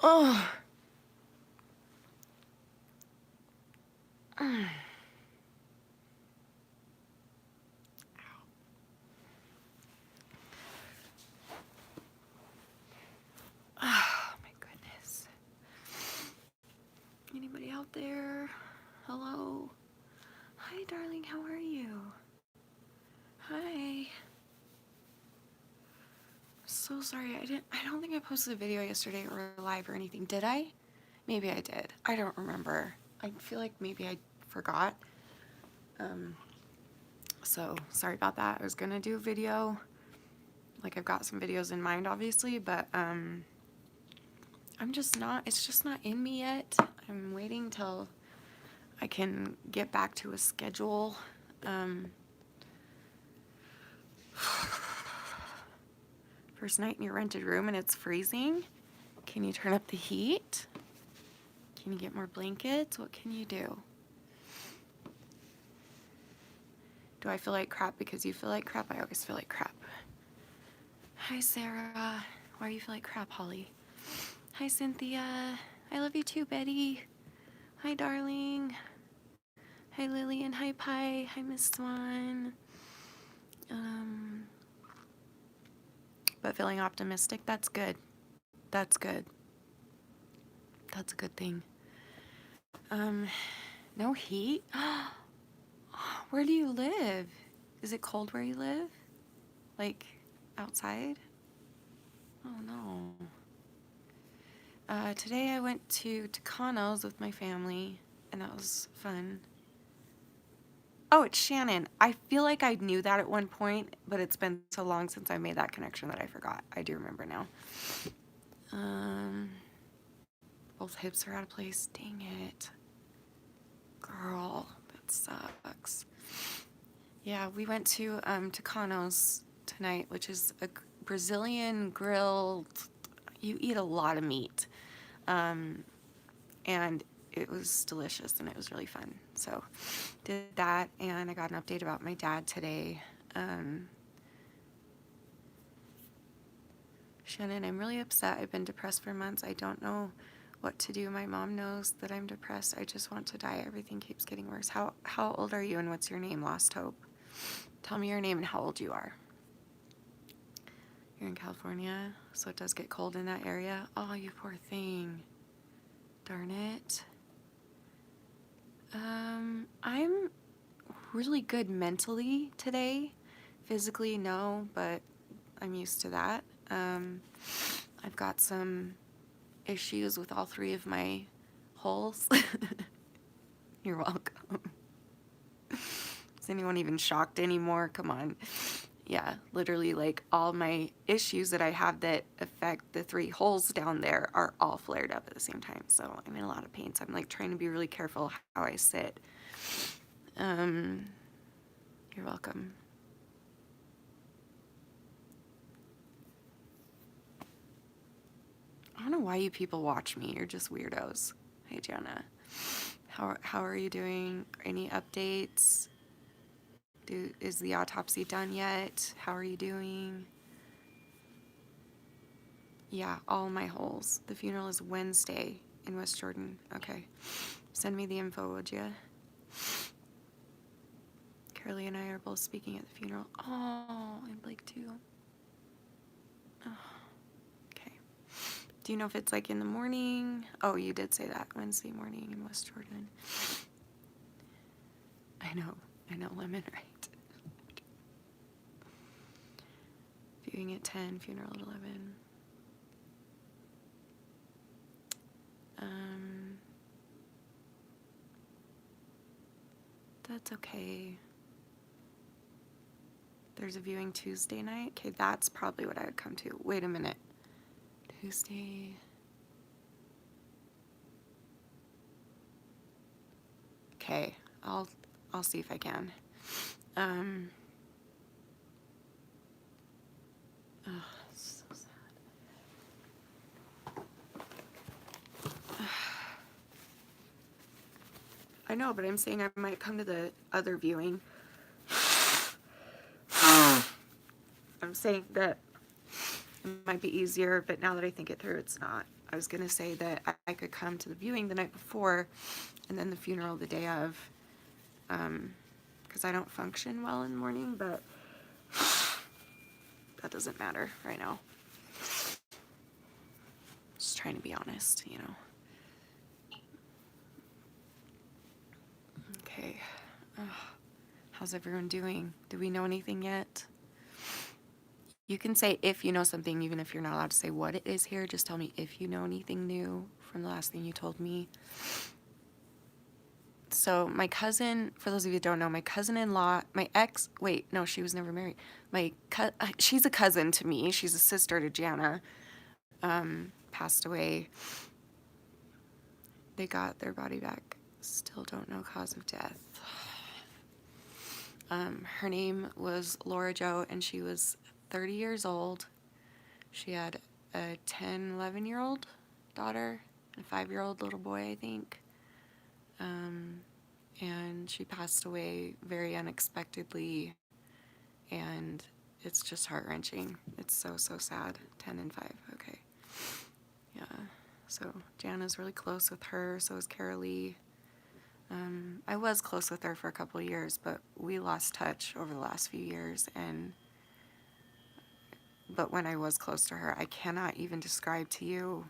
Oh. Oh my goodness. Anybody out there? Hello? Hi, darling. How are you? Hi. So sorry. I don't think I posted a video yesterday or live or anything. Did I? Maybe I did. I don't remember. I feel like maybe I forgot. So sorry about that. I was gonna do a video. Like, I've got some videos in mind, obviously, but it's just not in me yet. I'm waiting till I can get back to a schedule. First night in your rented room and it's freezing. Can you turn up the heat? Can you get more blankets? What can you do? Do I feel like crap because you feel like crap? I always feel like crap. Hi, Sarah. Why do you feel like crap, Holly? Hi, Cynthia. I love you too, Betty. Hi, darling. Hi, Lillian. Hi, Pi. Hi, Miss Swan. But feeling optimistic, that's good. That's good. That's a good thing. No heat? Where do you live? Is it cold where you live? Like, outside? Oh, no. Today I went to Tucano's with my family, and that was fun. Oh, it's Shannon. I feel like I knew that at one point, but it's been so long since I made that connection that I forgot. I do remember now. Both hips are out of place. Dang it. Girl, that sucks. Yeah, we went to Tucano's tonight, which is a Brazilian grilled. You eat a lot of meat. And it was delicious and it was really fun. So did that, and I got an update about my dad today. Shannon, I'm really upset. I've been depressed for months. I don't know what to do. My mom knows that I'm depressed. I just want to die. Everything keeps getting worse. How old are you and what's your name? Lost Hope. Tell me your name and how old you are. You're in California, so it does get cold in that area. Oh, you poor thing. Darn it. I'm really good mentally today. Physically, no, but I'm used to that. I've got some issues with all three of my holes. You're welcome. Is anyone even shocked anymore? Come on. Yeah, literally, like, all my issues that I have that affect the three holes down there are all flared up at the same time. So I'm in a lot of pain. So I'm like trying to be really careful how I sit. You're welcome. I don't know why you people watch me. You're just weirdos. Hey, Jenna. How are you doing? Any updates? Is the autopsy done yet? How are you doing? Yeah, all my holes. The funeral is Wednesday in West Jordan. Okay. Send me the info, would you? Carly and I are both speaking at the funeral. Oh, and Blake too. Oh, okay. Do you know if it's like in the morning? Oh, you did say that. Wednesday morning in West Jordan. I know, Lemon, right? Viewing at 10, funeral at 11. That's okay. There's a viewing Tuesday night. Okay, that's probably what I would come to. Wait a minute. Tuesday. Okay, I'll see if I can. Oh, so sad. I know, but I'm saying I might come to the other viewing. I'm saying that it might be easier, but now that I think it through, it's not. I was going to say that I could come to the viewing the night before and then the funeral the day of, because I don't function well in the morning, but that doesn't matter right now. Just trying to be honest, you know. Okay. How's everyone doing? Do we know anything yet? You can say if you know something, even if you're not allowed to say what it is here. Just tell me if you know anything new from the last thing you told me. So my cousin, for those of you who don't know, my cousin-in-law, she was never married. She's a cousin to me. She's a sister to Jana. Passed away. They got their body back. Still don't know cause of death. Her name was Laura Jo, and she was 30 years old. She had a 10, 11-year-old daughter and a 5-year-old little boy, I think. And she passed away very unexpectedly, and it's just heart-wrenching. It's so, so sad. 10 and 5, okay. Yeah, so Jana's really close with her, so is Carolee. I was close with her for a couple of years, but we lost touch over the last few years, but when I was close to her, I cannot even describe to you,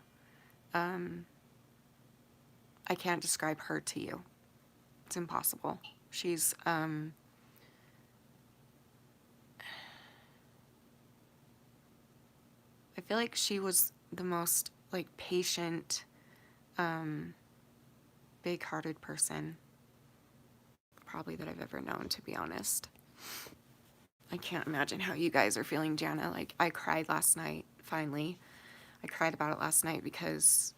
I can't describe her to you. It's impossible. She's, I feel like she was the most, like, patient, big-hearted person probably that I've ever known, to be honest. I can't imagine how you guys are feeling, Jana. Like, I cried last night, finally. I cried about it last night because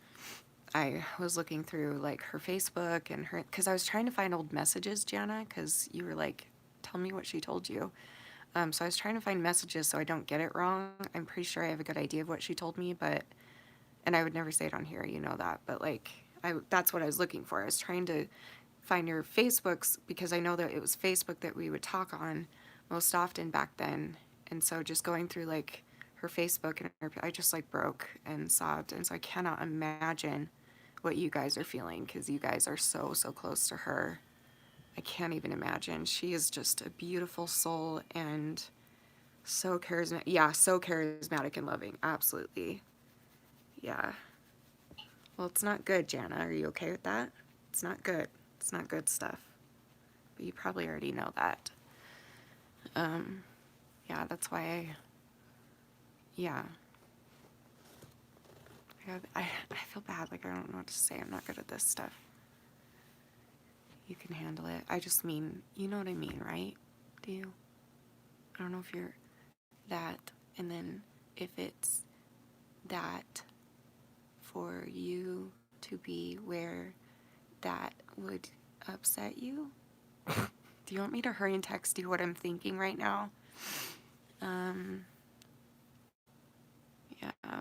I was looking through, like, her Facebook and her, because I was trying to find old messages, Jana, because you were like, tell me what she told you. So I was trying to find messages so I don't get it wrong. I'm pretty sure I have a good idea of what she told me, and I would never say it on here, you know that, but, like, that's what I was looking for. I was trying to find her Facebooks because I know that it was Facebook that we would talk on most often back then. And so just going through, like, her Facebook and I just, like, broke and sobbed. And so I cannot imagine what you guys are feeling because you guys are so, so close to her. I can't even imagine. She is just a beautiful soul and so charismatic. Yeah, so charismatic and loving. Absolutely. Yeah. Well, it's not good, Jana. Are you okay with that? It's not good. It's not good stuff. But you probably already know that. Yeah, that's why I feel bad. Like, I don't know what to say. I'm not good at this stuff. You can handle it. I just mean, you know what I mean, right? Do you? I don't know if you're that, and then if it's that for you to be where that would upset you. Do you want me to hurry and text you what I'm thinking right now? Yeah,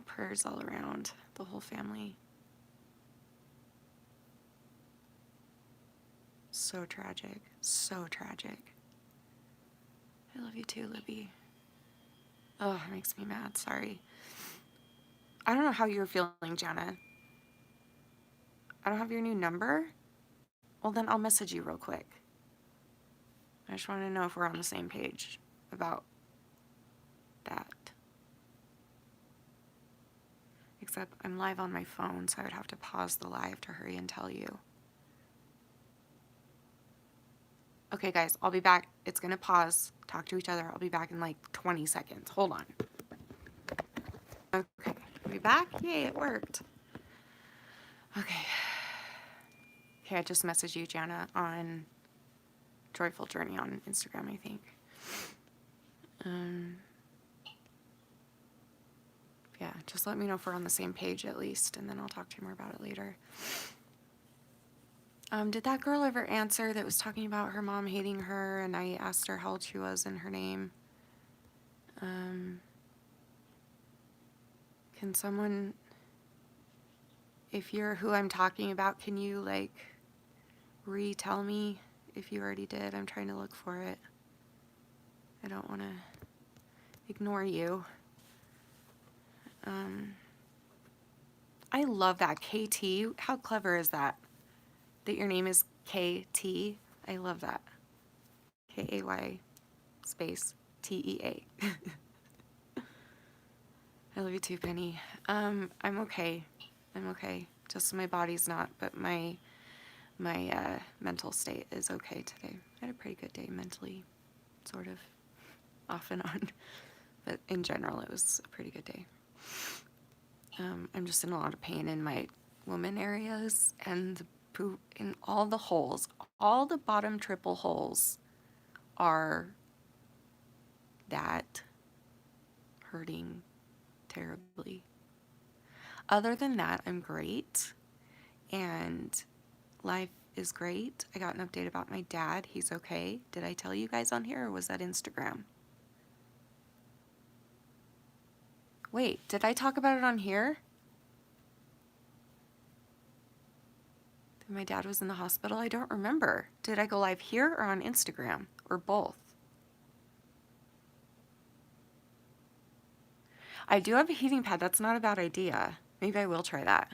prayers all around the whole family. So tragic. So tragic. I love you too, Libby. Oh, it makes me mad. Sorry. I don't know how you're feeling, Jana. I don't have your new number? Well, then I'll message you real quick. I just want to know if we're on the same page about that. Except I'm live on my phone, so I would have to pause the live to hurry and tell you. Okay, guys, I'll be back. It's going to pause. Talk to each other. I'll be back in like 20 seconds. Hold on. Okay, are we back? Yay, it worked. Okay. Okay, I just messaged you, Jana, on Joyful Journey on Instagram, I think. Yeah, just let me know if we're on the same page at least, and then I'll talk to you more about it later. Did that girl ever answer that was talking about her mom hating her, and I asked her how old she was and her name? Can someone, if you're who I'm talking about, can you, like, retell me if you already did? I'm trying to look for it. I don't want to ignore you. I love that. KT. How clever is that? That your name is KT. I love that. KAY space TEA. I love you too, Penny. I'm okay. I'm okay. Just my body's not, but my mental state is okay today. I had a pretty good day mentally, sort of, off and on. But in general, it was a pretty good day. I'm just in a lot of pain in my woman areas and the poop in all the holes. All the bottom triple holes are that hurting terribly. Other than that, I'm great. And life is great. I got an update about my dad. He's okay. Did I tell you guys on here or was that Instagram? Wait, did I talk about it on here? That my dad was in the hospital? I don't remember. Did I go live here or on Instagram? Or both? I do have a heating pad. That's not a bad idea. Maybe I will try that.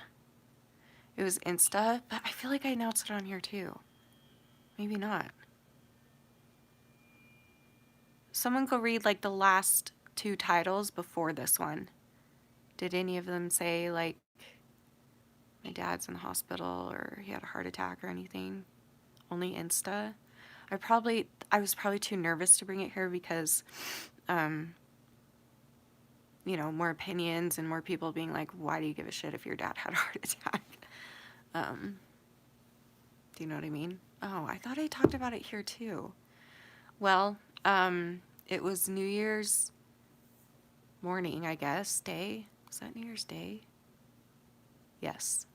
It was Insta, but I feel like I announced it on here too. Maybe not. Someone go read like the last 2 titles before this one. Did any of them say like my dad's in the hospital or he had a heart attack or anything? Only Insta? I was probably too nervous to bring it here because you know, more opinions and more people being like, why do you give a shit if your dad had a heart attack? Do you know what I mean? Oh, I thought I talked about it here too. Well, it was New Year's morning, I guess, day. Was that New Year's Day? Yes.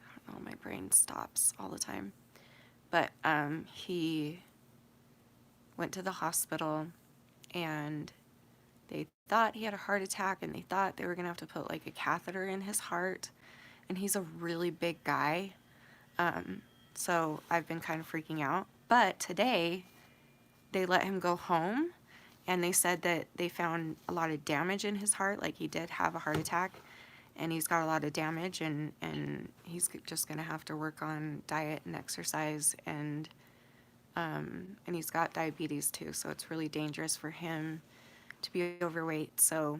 I don't know, my brain stops all the time. But he went to the hospital and they thought he had a heart attack and they thought they were going to have to put like a catheter in his heart. And he's a really big guy. So I've been kind of freaking out. But today they let him go home and they said that they found a lot of damage in his heart. Like he did have a heart attack and he's got a lot of damage and he's just going to have to work on diet and exercise and he's got diabetes too. So it's really dangerous for him to be overweight. So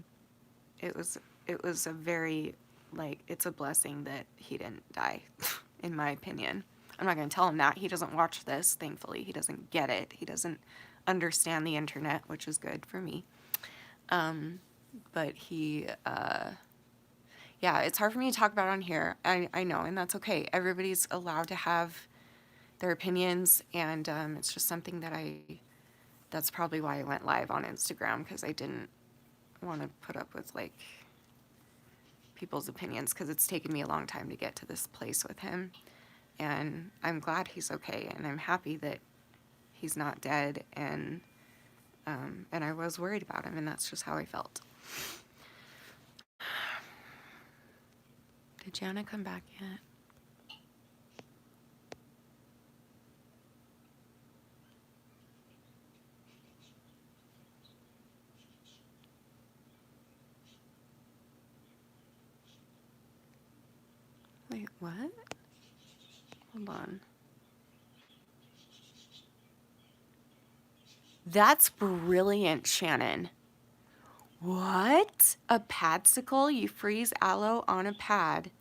it was a very, like, it's a blessing that he didn't die, in my opinion. I'm not going to tell him that. He doesn't watch this, thankfully. He doesn't get it. He doesn't understand the internet, which is good for me. But he, yeah, it's hard for me to talk about on here. I know, and that's okay. Everybody's allowed to have their opinions, and it's just something that that's probably why I went live on Instagram, because I didn't want to put up with, like, people's opinions, because it's taken me a long time to get to this place with him. And I'm glad he's okay, and I'm happy that he's not dead, and I was worried about him, and that's just how I felt. Did Jana come back yet? Wait, what? Hold on. That's brilliant, Shannon. What? A padsicle? You freeze aloe on a pad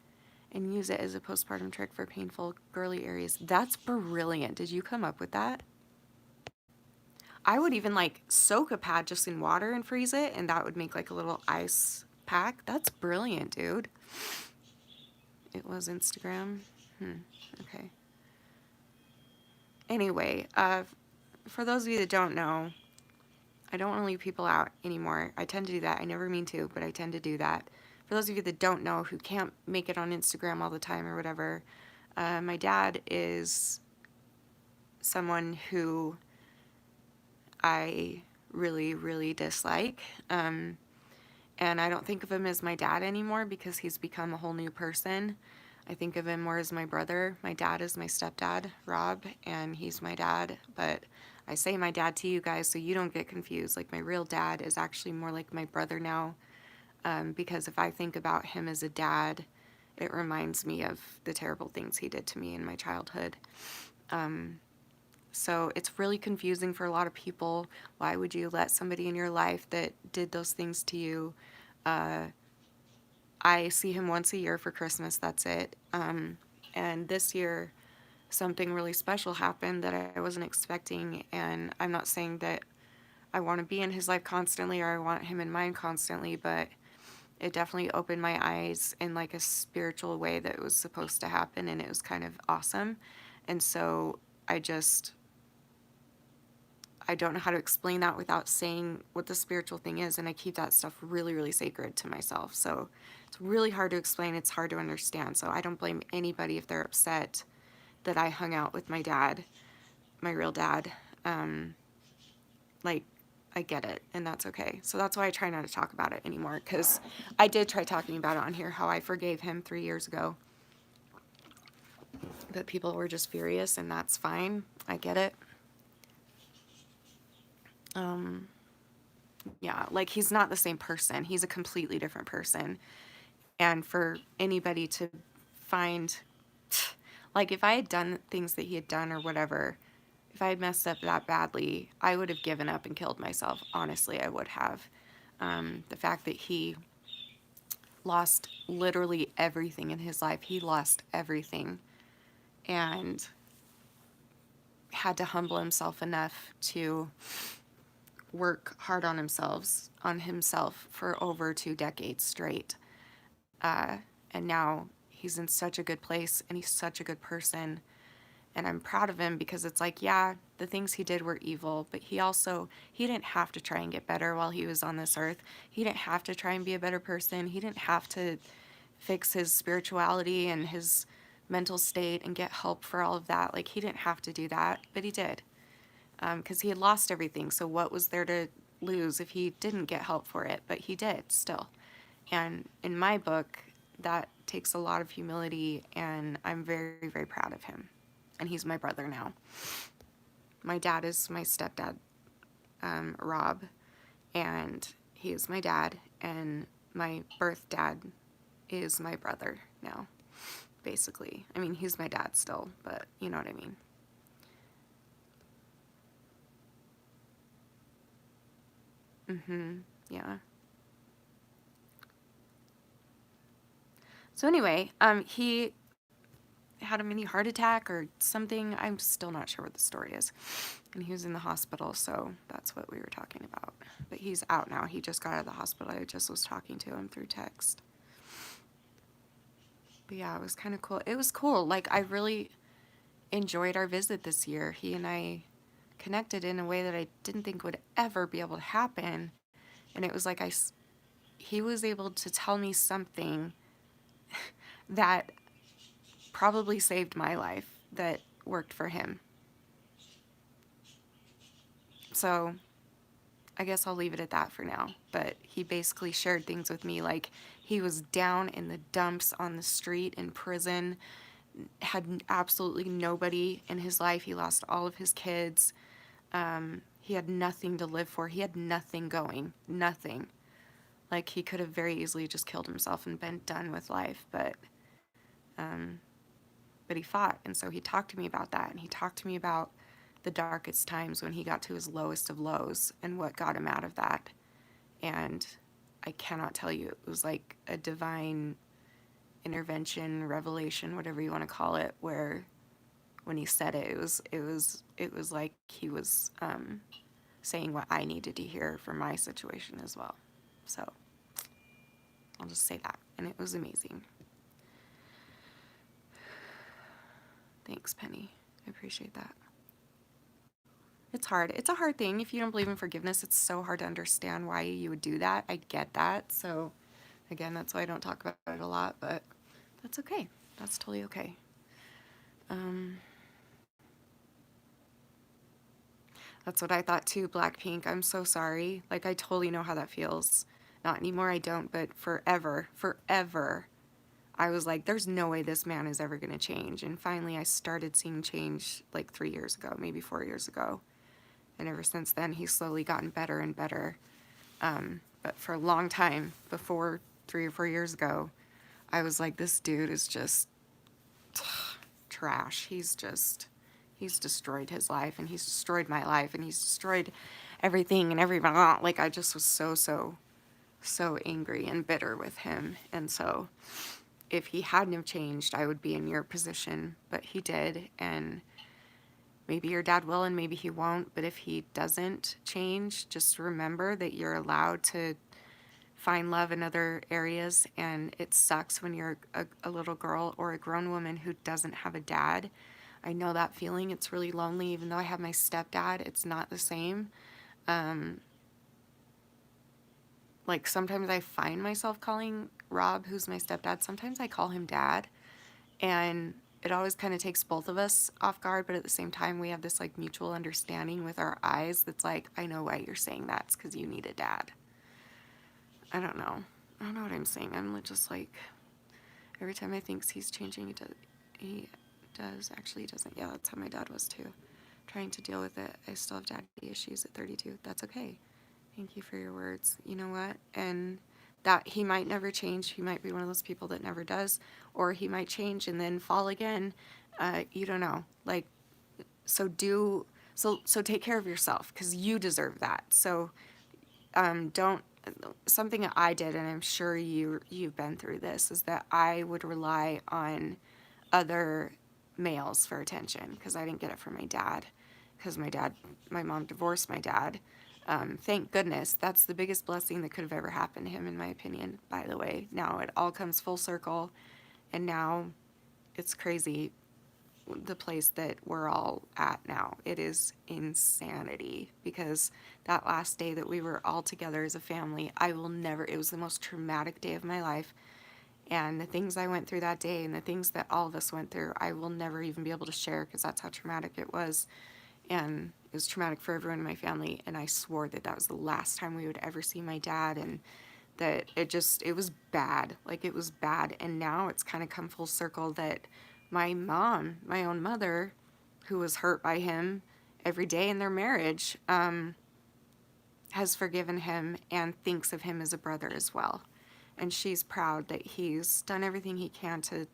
and use it as a postpartum trick for painful girly areas. That's brilliant. Did you come up with that? I would even like soak a pad just in water and freeze it, and that would make like a little ice pack. That's brilliant, dude. It was Instagram. Okay. Anyway, for those of you that don't know, I don't want to leave people out anymore. I tend to do that. I never mean to, but I tend to do that. For those of you that don't know, who can't make it on Instagram all the time or whatever, my dad is someone who I really, really dislike. And I don't think of him as my dad anymore because he's become a whole new person. I think of him more as my brother. My dad is my stepdad, Rob, and he's my dad. But I say my dad to you guys so you don't get confused. Like, my real dad is actually more like my brother now. because if I think about him as a dad, it reminds me of the terrible things he did to me in my childhood. So it's really confusing for a lot of people. Why would you let somebody in your life that did those things to you? I see him once a year for Christmas, that's it. And this year, something really special happened that I wasn't expecting. And I'm not saying that I want to be in his life constantly or I want him in mine constantly, but it definitely opened my eyes in like a spiritual way that it was supposed to happen, and it was kind of awesome. And so I just I don't know how to explain that without saying what the spiritual thing is, and I keep that stuff really, really sacred to myself. So it's really hard to explain, it's hard to understand. So I don't blame anybody if they're upset that I hung out with my dad, my real dad. Like, I get it, and that's okay. So that's why I try not to talk about it anymore, because I did try talking about it on here, how I forgave him 3 years ago. But people were just furious, and that's fine. I get it. Yeah, like he's not the same person. He's a completely different person. And for anybody to find, like if I had done things that he had done or whatever, if I had messed up that badly, I would have given up and killed myself. Honestly, I would have. The fact that he lost literally everything in his life, he lost everything and had to humble himself enough to work hard on himself for over 2 decades straight. And now he's in such a good place and he's such a good person. And I'm proud of him because it's like, yeah, the things he did were evil, but he didn't have to try and get better while he was on this earth. He didn't have to try and be a better person. He didn't have to fix his spirituality and his mental state and get help for all of that. Like, he didn't have to do that, but he did. Because he had lost everything. So what was there to lose if he didn't get help for it? But he did still. And in my book, that takes a lot of humility, and I'm very, very proud of him. And he's my brother now. My dad is my stepdad, Rob, and he is my dad, and my birth dad is my brother now, basically. I mean, he's my dad still, but you know what I mean. Yeah. So anyway, he had a mini heart attack or something. I'm still not sure what the story is. And he was in the hospital, so that's what we were talking about. But he's out now. He just got out of the hospital. I just was talking to him through text. But yeah, it was kind of cool. It was cool. Like, I really enjoyed our visit this year. He and I connected in a way that I didn't think would ever be able to happen. And it was like he was able to tell me something that probably saved my life that worked for him. So I guess I'll leave it at that for now. But he basically shared things with me like he was down in the dumps on the street in prison, had absolutely nobody in his life. He lost all of his kids. He had nothing to live for. He had nothing going. Nothing. Like, he could have very easily just killed himself and been done with life, but he fought. And so he talked to me about that, and he talked to me about the darkest times when he got to his lowest of lows and what got him out of that. And I cannot tell you, it was like a divine intervention, revelation, whatever you want to call it, where when he said it, it was like he was saying what I needed to hear for my situation as well. So I'll just say that. And it was amazing. Thanks, Penny. I appreciate that. It's hard. It's a hard thing. If you don't believe in forgiveness, it's so hard to understand why you would do that. I get that. So, again, that's why I don't talk about it a lot, but that's okay. That's totally okay. That's what I thought too, Blackpink. I'm so sorry. Like, I totally know how that feels. Not anymore, I don't, but forever, I was like, there's no way this man is ever going to change. And finally, I started seeing change like 3 years ago, maybe 4 years ago. And ever since then, he's slowly gotten better and better. but for a long time, before 3 or 4 years ago, I was like, this dude is just trash. He's destroyed his life, and he's destroyed my life, and he's destroyed everything and everybody. Like, I just was so angry and bitter with him. And so if he hadn't have changed, I would be in your position, but he did. And maybe your dad will and maybe he won't, but if he doesn't change, just remember that you're allowed to find love in other areas. And it sucks when you're a little girl or a grown woman who doesn't have a dad. I know that feeling. It's really lonely. Even though I have my stepdad, it's not the same. Like, sometimes I find myself calling Rob, who's my stepdad, sometimes I call him dad. And it always kind of takes both of us off guard, but at the same time, we have this like mutual understanding with our eyes that's like, I know why you're saying that. It's because you need a dad. I don't know. I don't know what I'm saying. I'm just like, every time I think he's changing, he does. Actually, he doesn't. Yeah, that's how my dad was too. Trying to deal with it. I still have daddy issues at 32. That's okay. Thank you for your words. You know what? And that he might never change. He might be one of those people that never does, or he might change and then fall again. You don't know. Like, so take care of yourself, because you deserve that. So don't. Something that I did, and I'm sure you've been through this, is that I would rely on other males for attention because I didn't get it from my dad, because my mom divorced my dad. Thank goodness. That's the biggest blessing that could have ever happened to him, in my opinion, by the way. Now it all comes full circle, and now it's crazy, the place that we're all at now. It is insanity, because that last day that we were all together as a family, it was the most traumatic day of my life. And the things I went through that day and the things that all of us went through, I will never even be able to share, because that's how traumatic it was. And it was traumatic for everyone in my family. And I swore that that was the last time we would ever see my dad, and that it was bad. Like, it was bad. And now it's kind of come full circle that my mom, my own mother, who was hurt by him every day in their marriage, has forgiven him and thinks of him as a brother as well. And she's proud that he's done everything he can to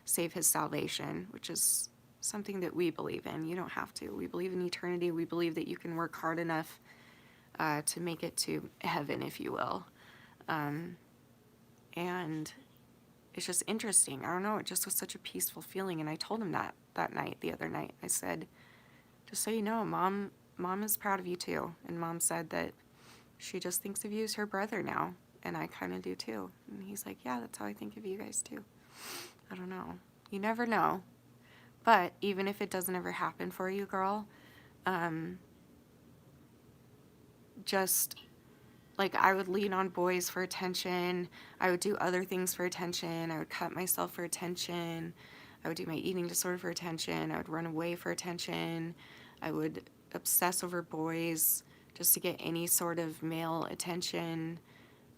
save his salvation, which is something that we believe in. You don't have to. We believe in eternity. We believe that you can work hard enough to make it to heaven, if you will. And it's just interesting. I don't know. It just was such a peaceful feeling. And I told him that night, the other night. I said, just so you know, Mom is proud of you too. And Mom said that she just thinks of you as her brother now. And I kind of do too. And he's like, yeah, that's how I think of you guys too. I don't know. You never know. But even if it doesn't ever happen for you, girl, just, like, I would lean on boys for attention. I would do other things for attention. I would cut myself for attention. I would do my eating disorder for attention. I would run away for attention. I would obsess over boys just to get any sort of male attention.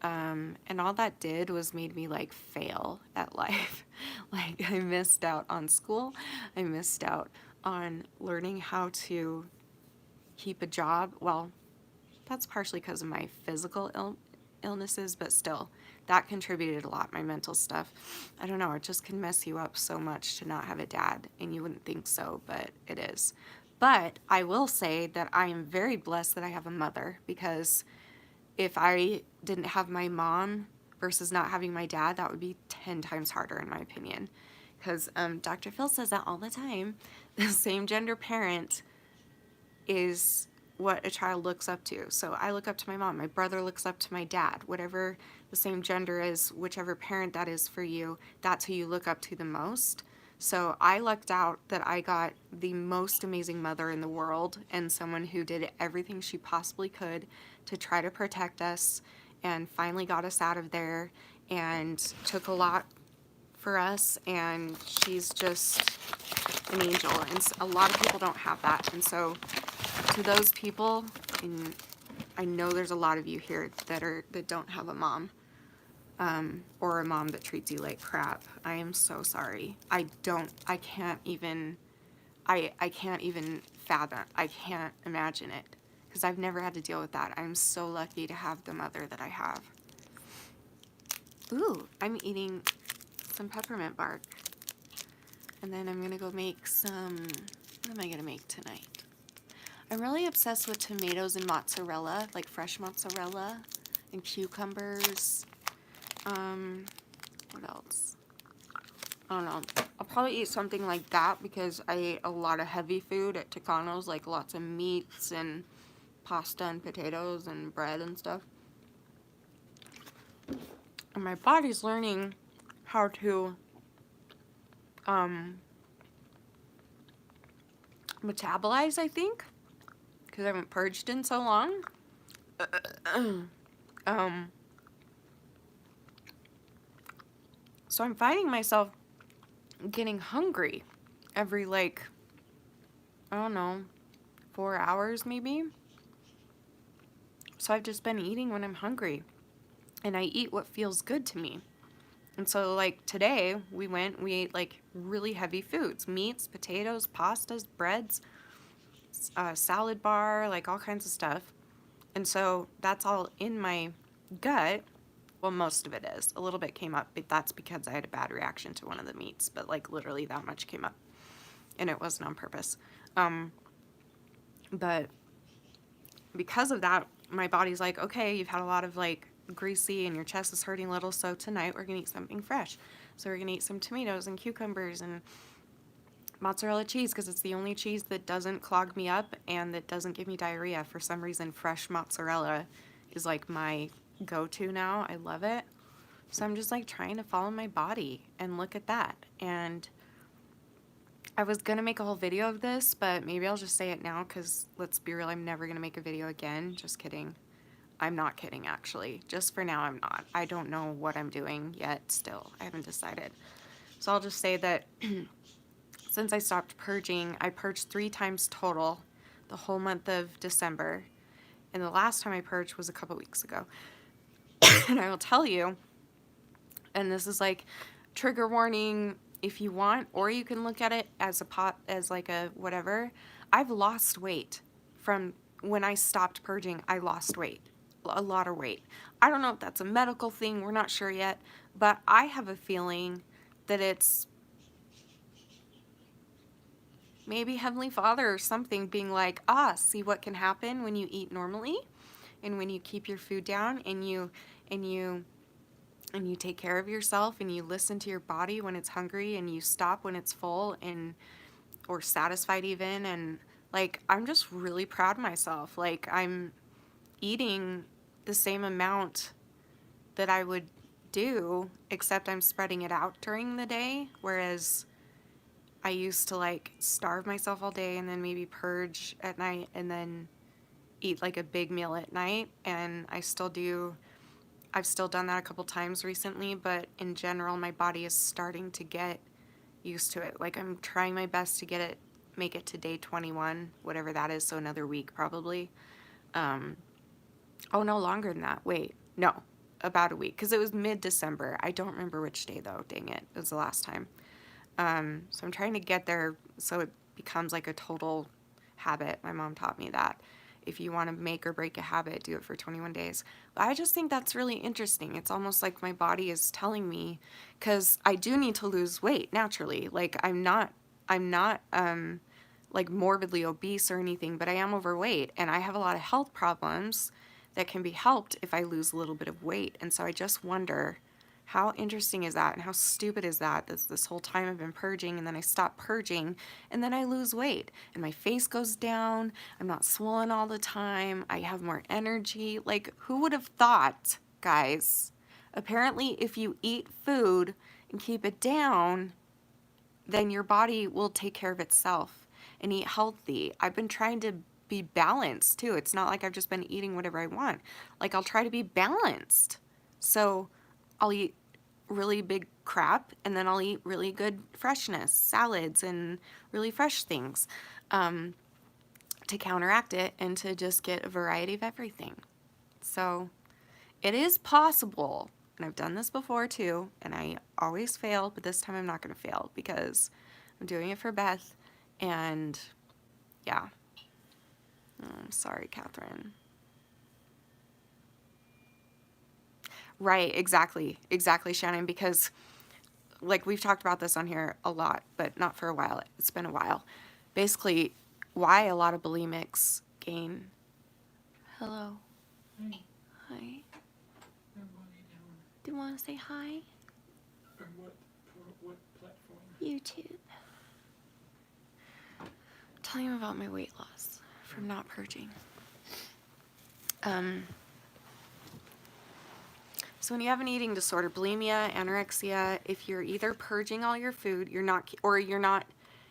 And all that did was made me, like, fail at life. Like, I missed out on school. I missed out on learning how to keep a job. Well, that's partially because of my physical illnesses, but still, that contributed a lot, my mental stuff. I don't know, it just can mess you up so much to not have a dad, and you wouldn't think so, but it is. But I will say that I am very blessed that I have a mother, because if I didn't have my mom versus not having my dad, that would be 10 times harder, in my opinion. Because Dr. Phil says that all the time. The same gender parent is what a child looks up to. So I look up to my mom. My brother looks up to my dad. Whatever the same gender is, whichever parent that is for you, that's who you look up to the most. So I lucked out that I got the most amazing mother in the world, and someone who did everything she possibly could to try to protect us, and finally got us out of there, and took a lot for us. And she's just an angel, and a lot of people don't have that. And so to those people, and I know there's a lot of you here that don't have a mom, or a mom that treats you like crap. I am so sorry. I can't even fathom. I can't imagine it. because I've never had to deal with that. I'm so lucky to have the mother that I have. Ooh, I'm eating some peppermint bark. And then I'm going to go make some, what am I going to make tonight? I'm really obsessed with tomatoes and mozzarella, like fresh mozzarella and cucumbers. What else? I don't know. I'll probably eat something like that because I ate a lot of heavy food at Tucano's, like lots of meats and pasta and potatoes and bread and stuff. And my body's learning how to metabolize, I think, because I haven't purged in so long. So I'm finding myself getting hungry every, like, I don't know, 4 hours maybe. So I've just been eating when I'm hungry, and I eat what feels good to me. And so, like, today we ate like really heavy foods, meats, potatoes, pastas, breads, salad bar, like all kinds of stuff. And so that's all in my gut. Well, most of it is. A little bit came up, but that's because I had a bad reaction to one of the meats. But like literally that much came up, and it wasn't on purpose. But because of that, my body's like, okay, you've had a lot of like greasy and your chest is hurting a little, so tonight we're gonna eat something fresh. So we're gonna eat some tomatoes and cucumbers and mozzarella cheese because it's the only cheese that doesn't clog me up and that doesn't give me diarrhea. For some reason, fresh mozzarella is like my go-to now. I love it. So I'm just like trying to follow my body, and look at that. And I was gonna make a whole video of this, but maybe I'll just say it now because let's be real, I'm never gonna make a video again. Just kidding. I'm not kidding, actually. Just for now, I'm not. I don't know what I'm doing yet still. I haven't decided. So I'll just say that since I stopped purging, I purged 3 times total the whole month of December. And the last time I purged was a couple weeks ago. And I will tell you, and this is like trigger warning if you want, or you can look at it as as like a whatever. I've lost weight from when I stopped purging. I lost weight, a lot of weight. I don't know if that's a medical thing. We're not sure yet, but I have a feeling that it's maybe Heavenly Father or something being like, see what can happen when you eat normally and when you keep your food down and you take care of yourself and you listen to your body when it's hungry and you stop when it's full and or satisfied even. And like, I'm just really proud of myself. Like, I'm eating the same amount that I would do, except I'm spreading it out during the day, whereas I used to like starve myself all day and then maybe purge at night and then eat like a big meal at night. And I've still done that a couple times recently, but in general, my body is starting to get used to it. Like, I'm trying my best to make it to day 21, whatever that is, so another week probably. Oh, no, longer than that. Wait, no, about a week, because it was mid-December. I don't remember which day, though. Dang it. It was the last time. So I'm trying to get there so it becomes like a total habit. My mom taught me that. If you want to make or break a habit, do it for 21 days. But I just think that's really interesting. It's almost like my body is telling me, because I do need to lose weight naturally. Like, I'm not like morbidly obese or anything, but I am overweight and I have a lot of health problems that can be helped if I lose a little bit of weight. And so I just wonder, how interesting is that, and how stupid is that? This whole time I've been purging, and then I stop purging, and then I lose weight, and my face goes down, I'm not swollen all the time, I have more energy. Like, who would have thought, guys? Apparently, if you eat food and keep it down, then your body will take care of itself and eat healthy. I've been trying to be balanced, too. It's not like I've just been eating whatever I want. Like, I'll try to be balanced. So I'll eat really big crap, and then I'll eat really good freshness, salads, and really fresh things to counteract it and to just get a variety of everything. So it is possible, and I've done this before too, and I always fail, but this time I'm not going to fail because I'm doing it for Beth, and yeah. Oh, I'm sorry, Catherine. Right, exactly, Shannon, because like we've talked about this on here a lot, but not for a while. It's been a while. Basically, why a lot of bulimics gain. Hello. Hey, Hi. what are you doing? Do you want to say hi? Or what platform? YouTube. Tell you about my weight loss from not purging. So when you have an eating disorder, bulimia, anorexia, if you're either purging all your food, you're not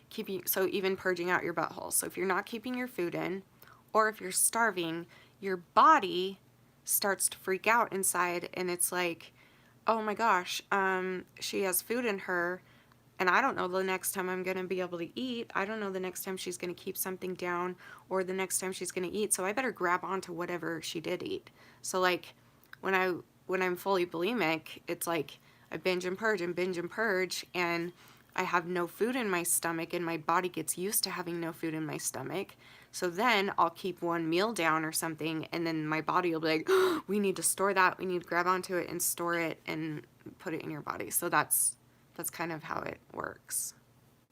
keeping, so even purging out your butthole. So if you're not keeping your food in, or if you're starving, your body starts to freak out inside, and it's like, oh my gosh, she has food in her, and I don't know the next time I'm going to be able to eat. I don't know the next time she's going to keep something down, or the next time she's going to eat. So I better grab onto whatever she did eat. So like when I'm fully bulimic, it's like I binge and purge and binge and purge, and I have no food in my stomach, and my body gets used to having no food in my stomach. So then I'll keep one meal down or something, and then my body will be like, oh, we need to store that. We need to grab onto it and store it and put it in your body. So that's kind of how it works,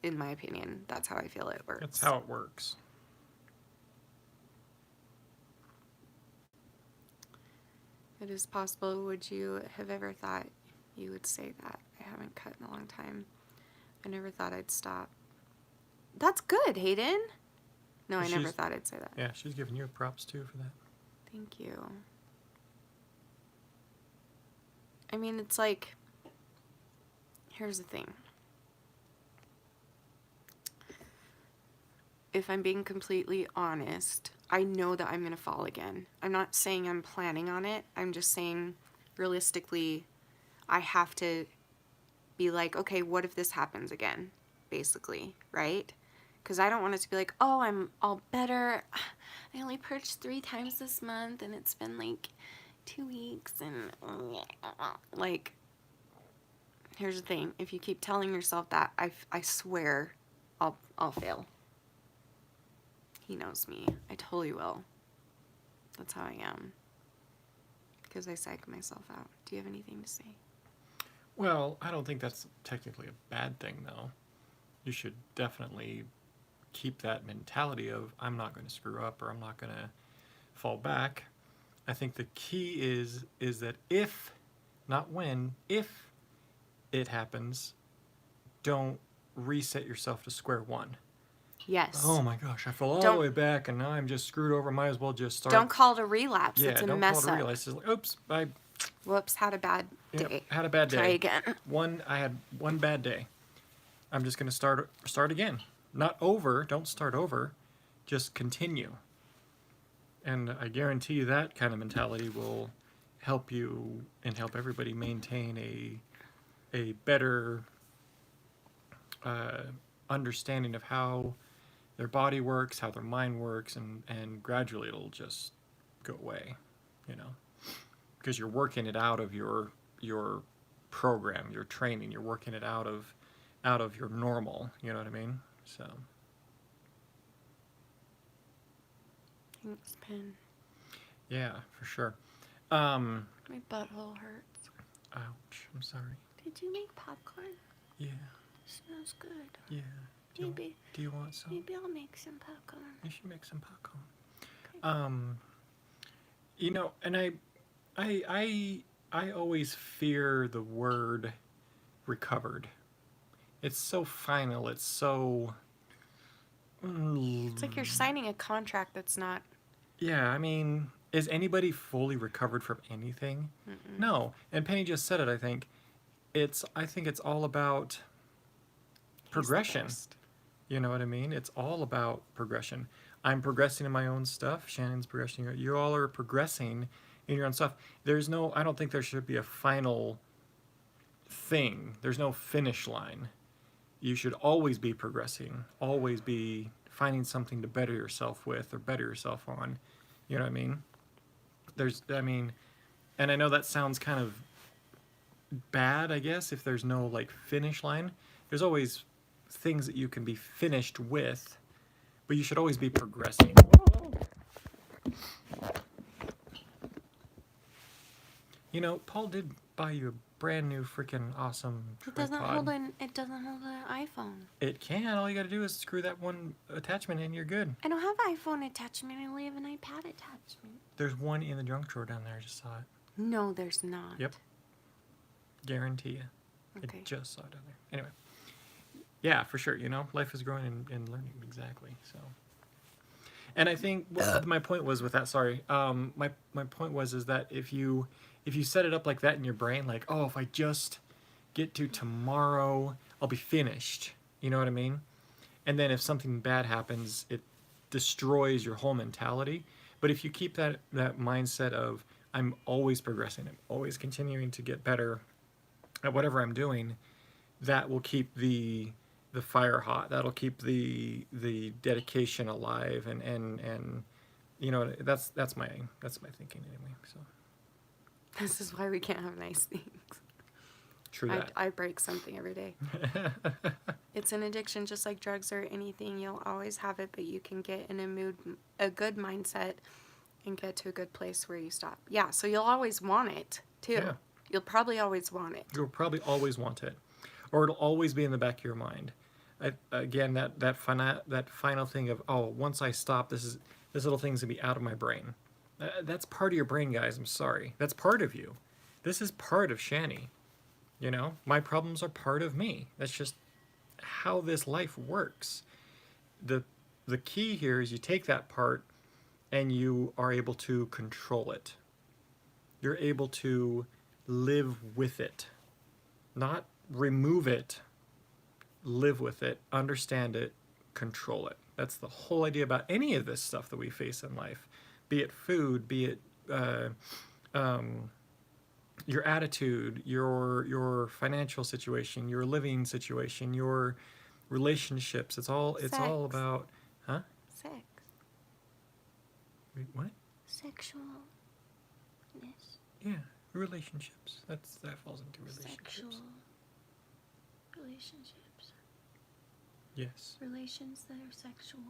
in my opinion. That's how I feel it works. That's how it works. It is possible. Would you have ever thought you would say that? I haven't cut in a long time. I never thought I'd stop. That's good, Hayden. No, I never thought I'd say that. Yeah, she's giving you props too for that. Thank you. I mean, it's like, here's the thing. If I'm being completely honest, I know that I'm going to fall again. I'm not saying I'm planning on it. I'm just saying, realistically, I have to be like, okay, what if this happens again? Basically, right? Because I don't want it to be like, oh, I'm all better. I only purged 3 times this month, and it's been like 2 weeks, and like, here's the thing. If you keep telling yourself that, I swear I'll fail. He knows me. I totally will. That's how I am. Because I psych myself out. Do you have anything to say? Well, I don't think that's technically a bad thing, though. You should definitely keep that mentality of, I'm not going to screw up, or I'm not going to fall back. I think the key is that if, not when, if it happens, don't reset yourself to square one. Yes. Oh my gosh, I fell all the way back, and now I'm just screwed over. Might as well just start. Don't call it a relapse. Yeah, it's a don't mess call it a up. relapse. It's like, oops, I. Whoops, had a bad day. Yep, had a bad day. Try again. I had one bad day. I'm just gonna start again. Not over. Don't start over. Just continue. And I guarantee you that kind of mentality will help you and help everybody maintain a better understanding of how their body works, how their mind works, and gradually it'll just go away, because you're working it out of your program, your training. You're working it out of your normal. You know what I mean? So. Thanks, Pen. Yeah, for sure. My butthole hurts. Ouch! I'm sorry. Did you make popcorn? Yeah. Smells good. Yeah. Do you want some? Maybe I'll make some popcorn. You should make some popcorn. Okay. And I always fear the word recovered. It's so final. It's so. It's like you're signing a contract that's not. Yeah, I mean, is anybody fully recovered from anything? Mm-mm. No. And Penny just said it. I think it's all about progression. You know what I mean? It's all about progression. I'm progressing in my own stuff. Shannon's progressing. You all are progressing in your own stuff. I don't think there should be a final thing. There's no finish line. You should always be progressing. Always be finding something to better yourself with or better yourself on. You know what I mean? And I know that sounds kind of bad, I guess, if there's no finish line. There's always things that you can be finished with, but you should always be progressing. You know, Paul did buy you a brand new freaking awesome It doesn't hold tripod. an. It doesn't hold an iPhone. It can. All you got to do is screw that one attachment in. You're good. I don't have iPhone attachment. I only have an iPad attachment. There's one in the junk drawer down there. I just saw it. No, there's not. Yep. Guarantee you. Okay. I just saw it down there. Anyway. Yeah, for sure. You know, life is growing and learning. Exactly. So. And I think what my point was with that. Sorry. My point was is that if you set it up like that in your brain, like, oh, if I just get to tomorrow, I'll be finished. You know what I mean? And then if something bad happens, it destroys your whole mentality. But if you keep that mindset of I'm always progressing, I'm always continuing to get better at whatever I'm doing, that will keep the fire hot. That'll keep the dedication alive, and you know, that's my thinking anyway. So This is why we can't have nice things. true that. I break something every day. It's an addiction, just like drugs or anything. You'll always have it, but you can get in a good mindset, and get to a good place where you stop. Yeah, so you'll always want it too. Yeah. You'll probably always want it. You'll probably always want it, or it'll always be in the back of your mind. Again, that final thing of, oh, once I stop, this little thing's gonna be out of my brain. That's part of your brain, guys. I'm sorry. That's part of you. This is part of Shanny. You know, my problems are part of me. That's just how this life works. The key here is you take that part and you are able to control it. You're able to live with it, not remove it. Live with it, understand it, control it. That's the whole idea about any of this stuff that we face in life, be it food, be it your attitude, your financial situation, your living situation, your relationships. It's all Sex. about, huh? Sex. Wait, what? Sexualness. Yeah, relationships. That falls into relationships. Sexual relationships. Yes. Relations that are sexual.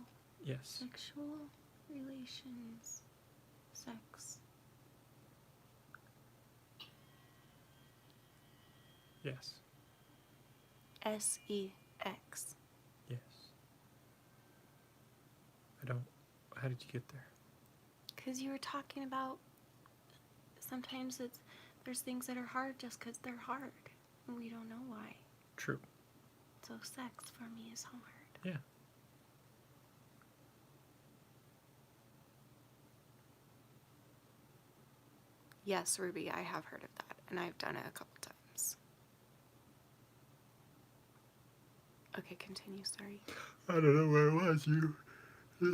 Yes. Sexual relations. Sex. Yes. S-E-X. Yes. How did you get there? Because you were talking about sometimes there's things that are hard just because they're hard. And we don't know why. True. So sex for me is hard. Yeah. Yes, Ruby, I have heard of that, and I've done it a couple times. Okay, continue, sorry. I don't know where it was. You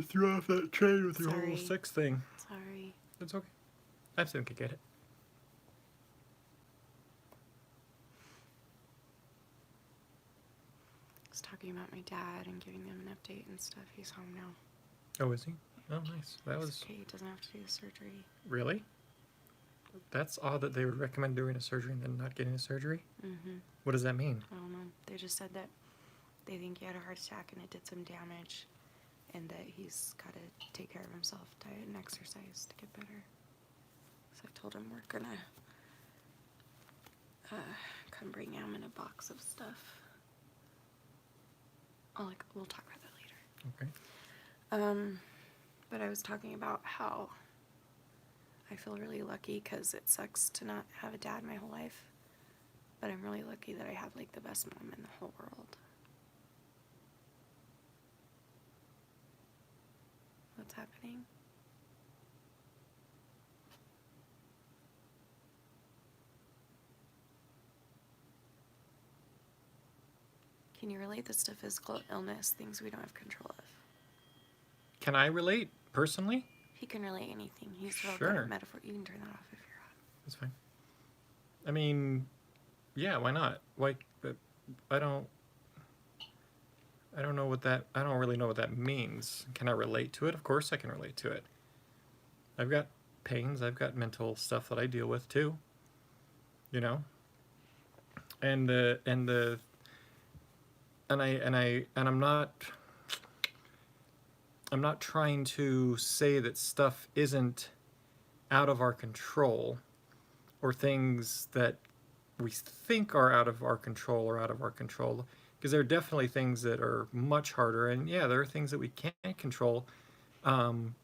threw off that train with your Sorry. whole sex thing. Sorry. It's okay. I still could get it. I was talking about my dad and giving him an update and stuff. He's home now. Oh, is he? Oh, nice. That He's was okay. He doesn't have to do the surgery. really. That's odd that they would recommend doing a surgery and then not getting a surgery. Mm-hmm. What does that mean? I don't know. They just said that they think he had a heart attack and it did some damage, and that he's got to take care of himself, diet and exercise to get better. So I told him we're gonna come bring him in a box of stuff. We'll talk about that later. Okay. But I was talking about how I feel really lucky because it sucks to not have a dad my whole life. But I'm really lucky that I have like the best mom in the whole world. What's happening? Can you relate this to physical illness, things we don't have control of? Can I relate personally? He can relate anything. He's real good Sure. at metaphor. You can turn that off if you're on. That's fine. I mean, yeah, why not? Why? But I don't know what that. I don't really know what that means. Can I relate to it? Of course, I can relate to it. I've got pains. I've got mental stuff that I deal with too. You know. And I'm not trying to say that stuff isn't out of our control or things that we think are out of our control or out of our control, because there are definitely things that are much harder, and yeah, there are things that we can't control. um,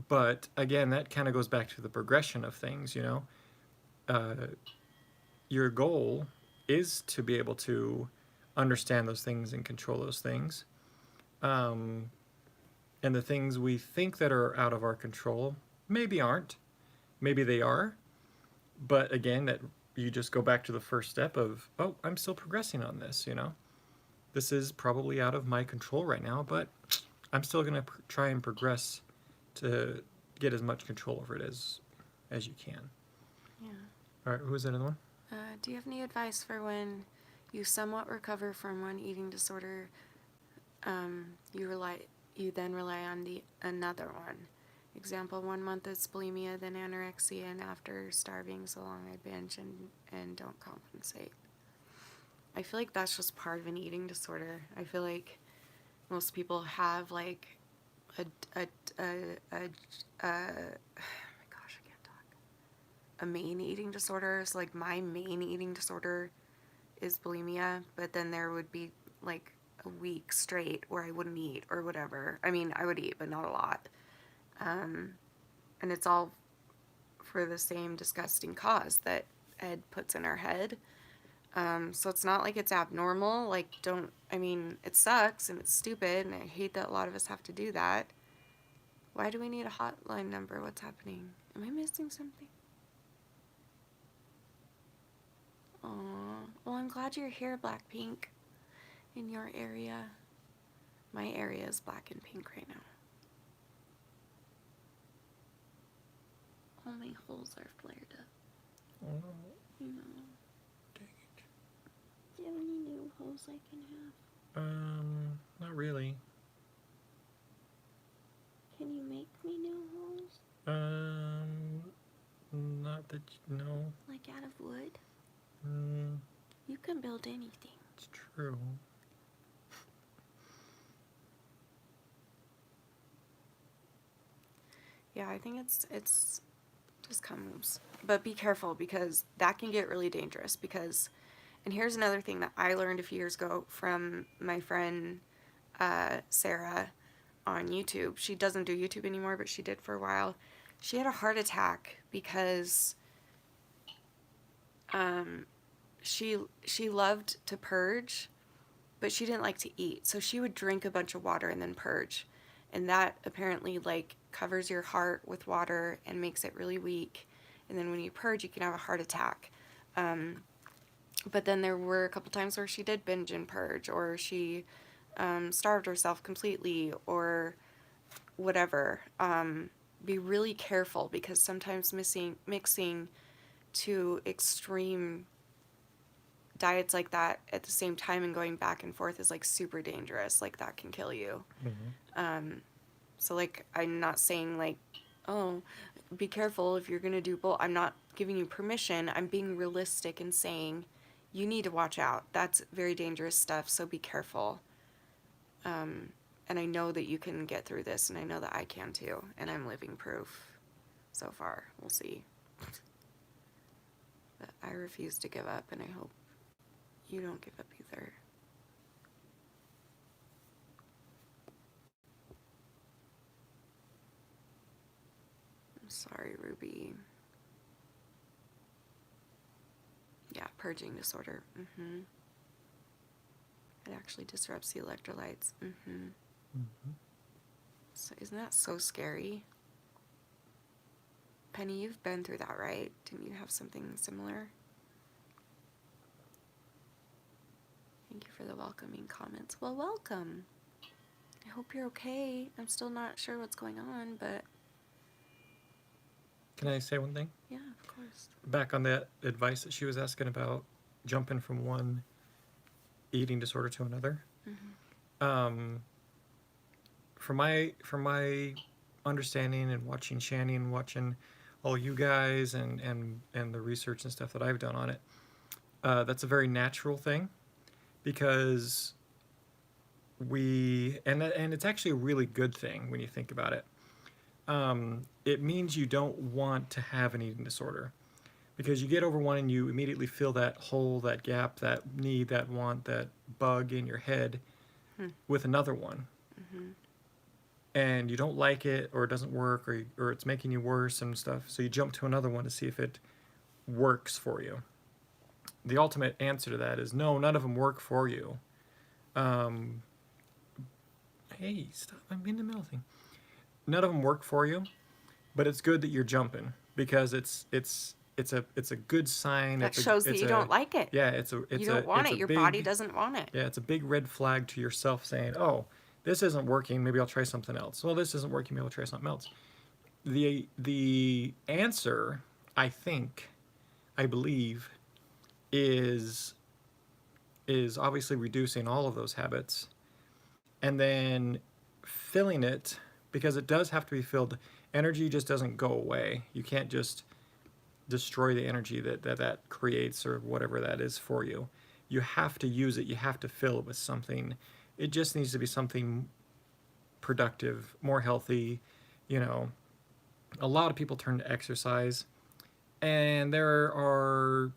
but again, that kind of goes back to the progression of things, you know. uh, your goal is to be able to understand those things and control those things. um, and the things we think that are out of our control maybe aren't, maybe they are. But again, that you just go back to the first step of, oh, I'm still progressing on this, you know. This is probably out of my control right now, but I'm still going to try and progress to get as much control over it as you can. Yeah. All right, who was that other one? Do you have any advice for when you somewhat recover from one eating disorder, you then rely on the another one? Example: 1 month is bulimia, then anorexia, and after starving so long I binge and don't compensate. I feel like that's just part of an eating disorder. I feel like most people have like a a a, a, oh my gosh, I can't talk. A main eating disorder. So like my main eating disorder is bulimia, but then there would be like a week straight where I wouldn't eat or whatever. I mean, I would eat, but not a lot. And it's all for the same disgusting cause that Ed puts in our head. So it's not like it's abnormal. Like, I mean, it sucks and it's stupid, and I hate that a lot of us have to do that. Why do we need a hotline number? What's happening? Am I missing something? Aw. Well, I'm glad you're here, Blackpink, in your area. My area is black and pink right now. All my holes are flared up. Oh, You know. dang it. Do you have any new holes I can have? Not really. Can you make me new holes? Not that no. Like out of wood? Mm, You can build anything. it's true. Yeah, I think it's just comes. But be careful, because that can get really dangerous. Because, and here's another thing that I learned a few years ago from my friend Sarah on YouTube. She doesn't do YouTube anymore, but she did for a while. She had a heart attack because she loved to purge, but she didn't like to eat. So she would drink a bunch of water and then purge. And that apparently like covers your heart with water and makes it really weak. And then when you purge, you can have a heart attack. But then there were a couple times where she did binge and purge, or she starved herself completely, or whatever. Be really careful, because sometimes mixing two extreme diets like that at the same time and going back and forth is like super dangerous. Like that can kill you. Mm-hmm. So like I'm not saying like, oh, be careful if you're gonna do both. I'm not giving you permission. I'm being realistic and saying you need to watch out. That's very dangerous stuff. So be careful. And I know that you can get through this, and I know that I can too. And I'm living proof so far. We'll see. But I refuse to give up, and I hope you don't give up either. I'm sorry, Ruby. Yeah, purging disorder. It actually disrupts the electrolytes. Mm-hmm. So isn't that so scary? Penny, you've been through that, right? Didn't you have something similar? Thank you for the welcoming comments. Well, welcome. I hope you're okay. I'm still not sure what's going on, but Can I say one thing? yeah, of course. Back on that advice that she was asking about jumping from one eating disorder to another. Um, from my understanding and watching Shanny and watching all you guys and the research and stuff that I've done on it, that's a very natural thing, because and it's actually a really good thing when you think about it. It means you don't want to have an eating disorder, because you get over one and you immediately feel that hole, that gap, that need, that want, that bug in your head Hmm. with another one. Mm-hmm. And you don't like it, or it doesn't work, or it's making you worse and stuff. So you jump to another one to see if it works for you. The ultimate answer to that is no, none of them work for you. Um, hey, stop! I'm in the middle thing. None of them work for you, but it's good that you're jumping because it's a good sign. That shows that you don't like it. Yeah, You don't want it's it. a Your big, body doesn't want it. yeah, it's a big red flag to yourself saying, oh, this isn't working. Maybe I'll try something else. Well, this isn't working. Maybe I'll try something else. The answer, I think, I believe, is obviously reducing all of those habits and then filling it, because it does have to be filled. Energy just doesn't go away. You can't just destroy the energy that creates, or whatever that is for you. You have to use it. You have to fill it with something. It just needs to be something productive, more healthy. You know, a lot of people turn to exercise, and there are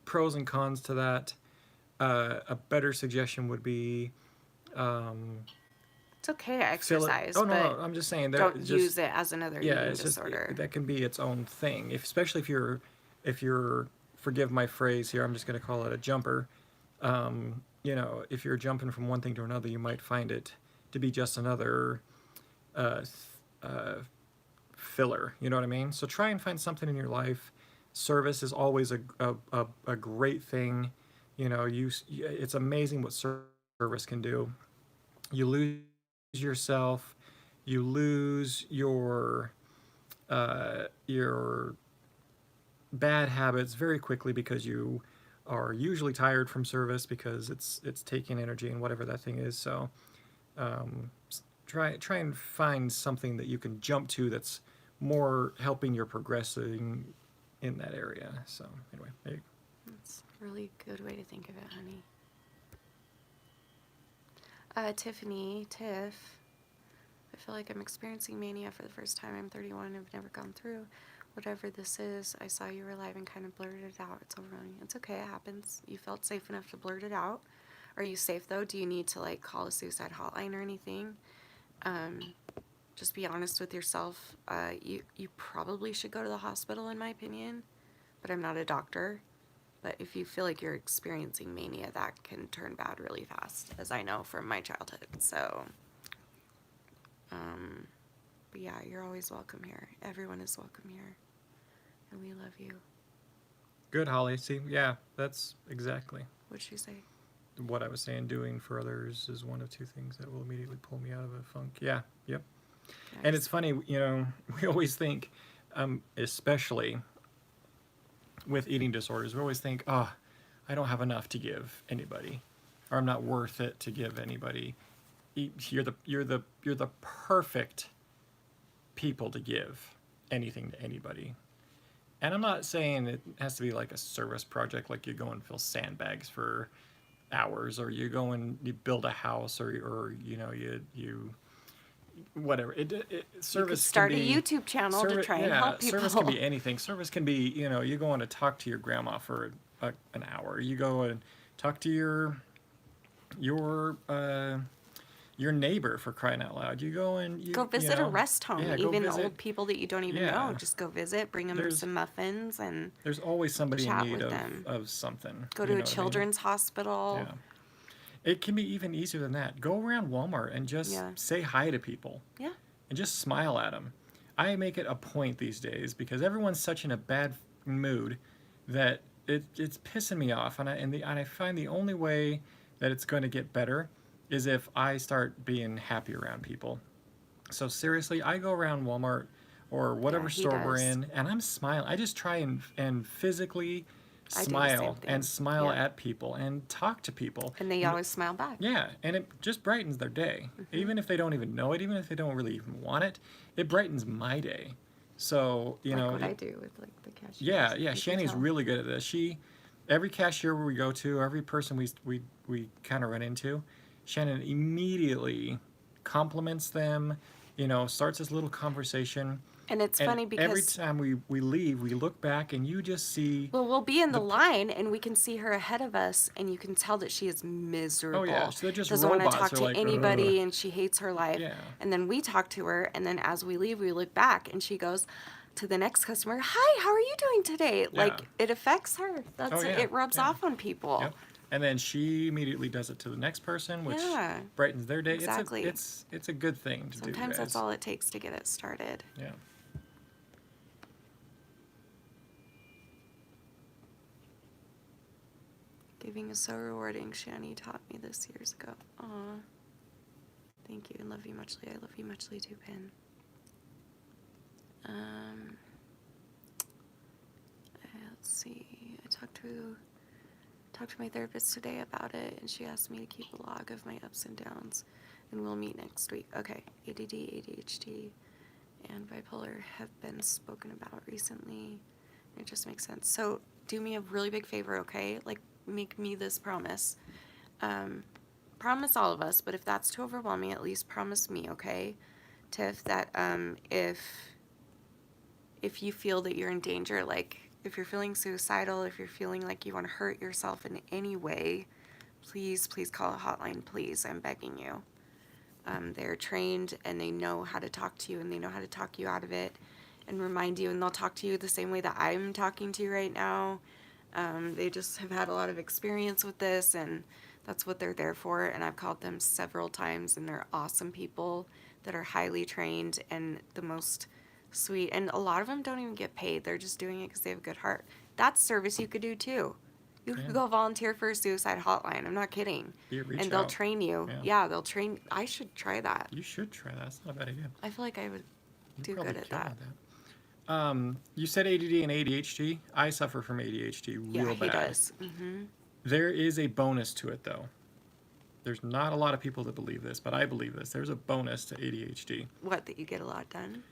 pros and cons to that. A better suggestion would be um, It's okay to fill it. exercise, Oh no, but no, I'm just saying there. don't Just use it as another yeah, eating it's just disorder. that can be its own thing. Especially if you're, forgive my phrase here, I'm just going to call it a jumper. You know, if you're jumping from one thing to another, you might find it to be just another uh, uh, filler. You know what I mean? So try and find something in your life. Service is always a great thing. You know, it's amazing what service can do. You lose yourself, you lose your bad habits very quickly, because you are usually tired from service, because it's taking energy and whatever that thing is. So um, try and find something that you can jump to that's more helping your progressing in that area. So anyway, there you go. That's a really good way to think of it, honey. Tiffany, Tiff. I feel like I'm experiencing mania for the first time. I'm 31. I've never gone through whatever this is. I saw you were live and kind of blurted it out. It's overwhelming. It's okay. It happens. You felt safe enough to blurt it out. Are you safe though? Do you need to like call a suicide hotline or anything? Just be honest with yourself. You probably should go to the hospital, in my opinion, but I'm not a doctor. But if you feel like you're experiencing mania, that can turn bad really fast, as I know from my childhood. So, but yeah, you're always welcome here. Everyone is welcome here, and we love you. Good, Holly. See, yeah, that's exactly What'd she say? what I was saying. Doing for others is one of two things that will immediately pull me out of a funk. Yeah, yep. Nice. And it's funny, you know, we always think, especially with eating disorders, we always think, oh, I don't have enough to give anybody, or I'm not worth it to give anybody. You're the perfect people to give anything to anybody. And I'm not saying it has to be like a service project, like you go and fill sandbags for hours, or you go and you build a house, or you know, you whatever. Service you could start can be, a YouTube channel to try and help people. Service can be anything. Service can be, you know, you go on to talk to your grandma for an hour. You go and talk to your neighbor, for crying out loud. You go and Go visit a rest home. Yeah, Even old people that you don't even Yeah. know. Just go visit, bring them There's- some muffins, and There's always somebody in chat need with them. of something. go You to know a what I mean? children's hospital. Yeah. It can be even easier than that. Go around Walmart and just Yeah. say hi to people. Yeah. And just smile at them. I make it a point these days, because everyone's such in a bad mood that it's pissing me off. And I find the only way that it's going to get better is if I start being happy around people. So seriously, I go around Walmart or whatever he store we're does. in, and I'm smiling. I just try and physically I do the smile same thing. and smile Yeah. at people and talk to people. And they always smile back. Yeah, and it just brightens their day. Mm-hmm. Even if they don't even know it, even if they don't really even want it, it brightens my day. So, you like know, what I do with like the cashiers. yeah, You can Shanny's tell. really good at this. Every cashier we go to, every person we kind of run into, Shannon immediately compliments them, you know, starts this little conversation. And it's And funny every because, time we leave, we look back and you just see well, we'll be in the the. line and we can see her ahead of us, and you can tell that she is Oh yeah, miserable. so they're just Doesn't want to robots. talk They're to like, ugh. anybody, and she hates her life. Yeah. And then we talk to her, and then as we leave, we look back, and she goes to the next customer, "Hi, how are you doing today?" Yeah. Like, it affects her. Oh That's it. yeah. It rubs Yeah. off on people. Yep. And then she immediately does it to the next person, which Yeah, brightens their day. exactly. It's a good thing to do, Sometimes that's guys. all it takes to get it started. Yeah. Giving is so rewarding. Shanny taught me this years ago. Aw. Thank you and love you muchly. I love you muchly too, Pin. Let's see. I talked to my therapist today about it, and she asked me to keep a log of my ups and downs, and we'll meet next week. Okay. ADD, ADHD, and bipolar have been spoken about recently. It just makes sense. So do me a really big favor, okay? Like, make me this promise. Promise all of us, but if that's too overwhelming, at least promise me, okay, Tiff, that if you feel that you're in danger, like if you're feeling suicidal, if you're feeling like you want to hurt yourself in any way, please, please call a hotline, please. I'm begging you. They're trained and they know how to talk to you, and they know how to talk you out of it and remind you, and they'll talk to you the same way that I'm talking to you right now. They just have had a lot of experience with this, and that's what they're there for. And I've called them several times, and they're awesome people that are highly trained and the most sweet. And a lot of them don't even get paid. They're just doing it because they have a good heart. That's service you could do too. You Yeah. could go volunteer for a suicide hotline. I'm not kidding. Yeah, reach And they'll out. train you. Yeah. Yeah, they'll train. I should try that. You should try that. That's not a bad idea. I feel like I would You do probably good at kill that. You said ADD and ADHD. I suffer from ADHD real Yeah, he bad. does. Mm-hmm. There is a bonus to it, though. There's not a lot of people that believe this, but I believe this. There's a bonus to ADHD. What, that you get a lot done?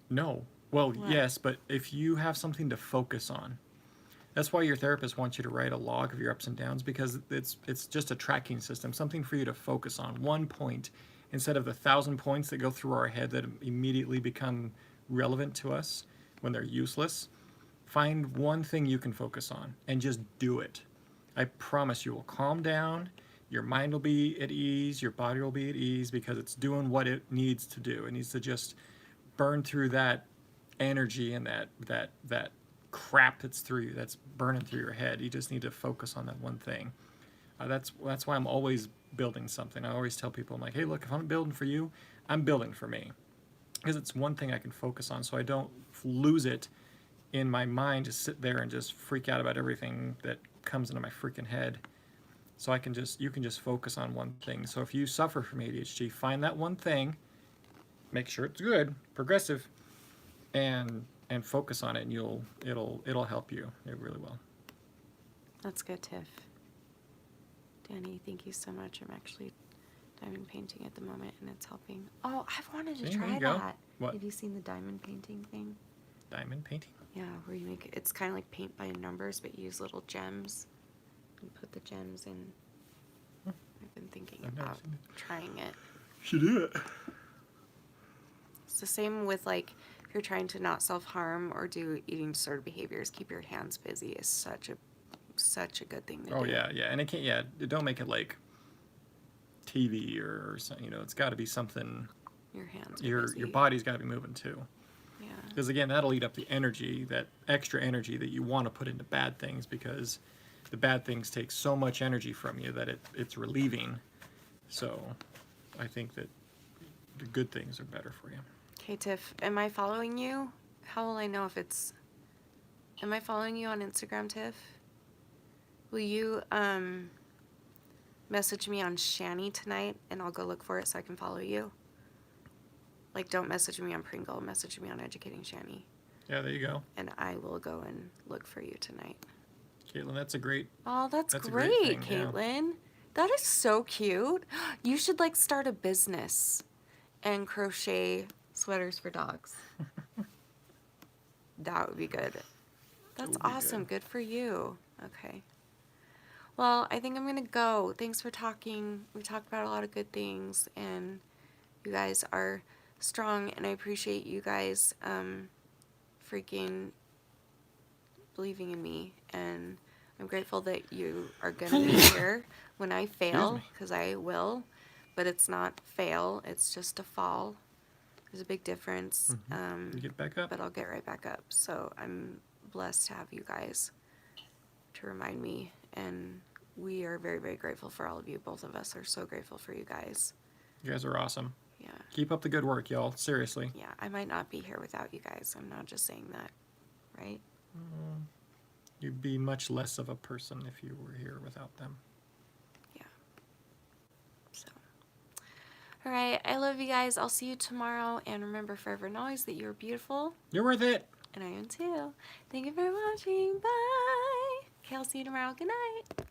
No. Well, What? yes, but if you have something to focus on, that's why your therapist wants you to write a log of your ups and downs, because it's just a tracking system, something for you to focus on. One point instead of the 1,000 points that go through our head that immediately become relevant to us when they're useless. Find one thing you can focus on and just do it. I promise you will calm down. Your mind will be at ease. Your body will be at ease because it's doing what it needs to do. It needs to just burn through that energy and that crap that's burning through your head. You just need to focus on that one thing. That's why I'm always building something. I always tell people, I'm like, hey, look, if I'm building for you, I'm building for me, because it's one thing I can focus on, so I don't lose it in my mind to sit there and just freak out about everything that comes into my freaking head. So you can just focus on one thing. So if you suffer from ADHD, find that one thing, make sure it's good, progressive, and focus on it, and it'll help you. It really will. That's good, Tiff. Danny, thank you so much. I'm actually diamond painting at the moment, and it's helping. Oh, I've wanted to See, there try you go. that. What? Have you seen the diamond painting thing? Diamond painting? Yeah, where you make it's kind of like paint by numbers, but you use little gems and put the gems in. I've been thinking I've never about seen it. trying it. Should do it. It's the same with, like, if you're trying to not self-harm or do eating disorder behaviors, keep your hands busy is such a good thing to do. Oh yeah, yeah, and it can't. Yeah, don't make it like TV or something. It's got to be something. Your hands are Your busy. body's got to be moving too. Yeah. Because again, that'll eat up the energy, that extra energy that you want to put into bad things, because the bad things take so much energy from you that it's relieving. So I think that the good things are better for you. Okay, Tiff, am I following you? How will I know if it's... Am I following you on Instagram, Tiff? Will you message me on Shanny tonight, and I'll go look for it so I can follow you? Like, don't message me on Pringle. Message me on Educating Shanny. Yeah, there you go. And I will go and look for you tonight. Caitlin, that's a great... Oh, that's a great, great thing, yeah. Caitlin. That is so cute. You should, like, start a business and crochet sweaters for dogs. That would be good. That's would be awesome. good. Good for you. Okay. Well, I think I'm going to go. Thanks for talking. We talked about a lot of good things, and you guys are strong, and I appreciate you guys freaking believing in me, and I'm grateful that you are gonna be here when I fail, me. because I will, but it's not fail, it's just a fall. There's a big difference. You get back up. But I'll get right back up. So I'm blessed to have you guys to remind me, and we are very, very grateful for all of you. Both of us are so grateful for you guys. You guys are awesome. Yeah. Keep up the good work, y'all. Seriously. Yeah, I might not be here without you guys. I'm not just saying that, right? You'd be much less of a person if you were here without them. Yeah. So, all right. I love you guys. I'll see you tomorrow. And remember forever and always that you're beautiful. You're worth it. And I am too. Thank you for watching. Bye. Okay, I'll see you tomorrow. Good night.